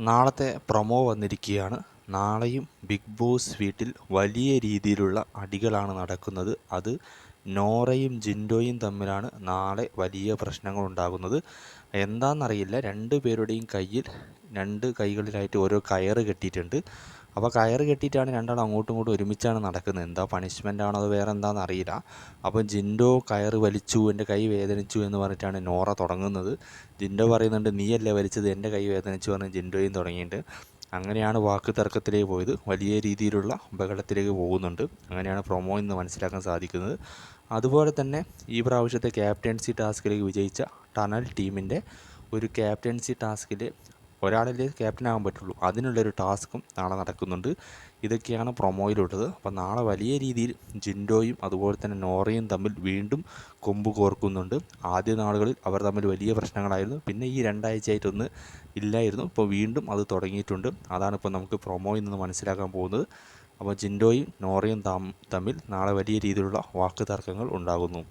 നാളത്തെ പ്രൊമോ വന്നിരിക്കുകയാണ്. നാളെയും ബിഗ് ബോസ് വീട്ടിൽ വലിയ രീതിയിലുള്ള അടികളാണ് നടക്കുന്നത്. അത് നോറയും ജിൻഡോയും തമ്മിലാണ് നാളെ വലിയ പ്രശ്നങ്ങൾ ഉണ്ടാകുന്നത്. എന്താണെന്നറിയില്ല, പേരുടെയും കയ്യിൽ കൈകളിലായിട്ട് ഓരോ കയറ് കെട്ടിയിട്ടുണ്ട്. അപ്പോൾ കയറ് കെട്ടിയിട്ടാണ് രണ്ടാളും അങ്ങോട്ടും ഇങ്ങോട്ടും ഒരുമിച്ചാണ് നടക്കുന്നത്. എന്താ പണിഷ്മെൻ്റ് ആണോ അത് വേറെ എന്താണെന്ന് അറിയില്ല. അപ്പോൾ ജിൻഡോ കയറ് വലിച്ചു, എൻ്റെ കൈ വേദനിച്ചു എന്ന് പറഞ്ഞിട്ടാണ് നോറ തുടങ്ങുന്നത്. ജിൻഡോ പറയുന്നുണ്ട്, നീയല്ലേ വലിച്ചത്, എൻ്റെ കൈ വേദനിച്ചു പറഞ്ഞ് ജിൻഡോയും തുടങ്ങിയിട്ട് അങ്ങനെയാണ് വാക്ക് തർക്കത്തിലേക്ക് പോയത്. വലിയ രീതിയിലുള്ള ബഹളത്തിലേക്ക് പോകുന്നുണ്ട്. അങ്ങനെയാണ് പ്രൊമോ എന്ന് മനസ്സിലാക്കാൻ സാധിക്കുന്നത്. അതുപോലെ തന്നെ ഈ പ്രാവശ്യത്തെ ക്യാപ്റ്റൻസി ടാസ്കിലേക്ക് വിജയിച്ച ടണൽ ടീമിൻ്റെ ഒരു ക്യാപ്റ്റൻസി ടാസ്കിൽ ഒരാളല്ലേ ക്യാപ്റ്റനാകാൻ പറ്റുള്ളൂ, അതിനുള്ളൊരു ടാസ്കും നാളെ നടക്കുന്നുണ്ട്. ഇതൊക്കെയാണ് പ്രൊമോയിലുള്ളത്. അപ്പോൾ നാളെ വലിയ രീതിയിൽ ജിൻഡോയും അതുപോലെ തന്നെ നോറയും തമ്മിൽ വീണ്ടും കൊമ്പ് കോർക്കുന്നുണ്ട്. ആദ്യ നാളുകളിൽ അവർ തമ്മിൽ വലിയ പ്രശ്നങ്ങളായിരുന്നു. പിന്നെ ഈ രണ്ടാഴ്ചയായിട്ടൊന്ന് ഇല്ലായിരുന്നു. ഇപ്പോൾ വീണ്ടും അത് തുടങ്ങിയിട്ടുണ്ട്. അതാണ് ഇപ്പോൾ നമുക്ക് പ്രൊമോയിൽ നിന്ന് മനസ്സിലാക്കാൻ പോകുന്നത്. അപ്പോൾ ജിൻഡോയും നോറയും തമ്മിൽ നാളെ വലിയ രീതിയിലുള്ള വാക്ക് തർക്കങ്ങൾ ഉണ്ടാകുന്നു.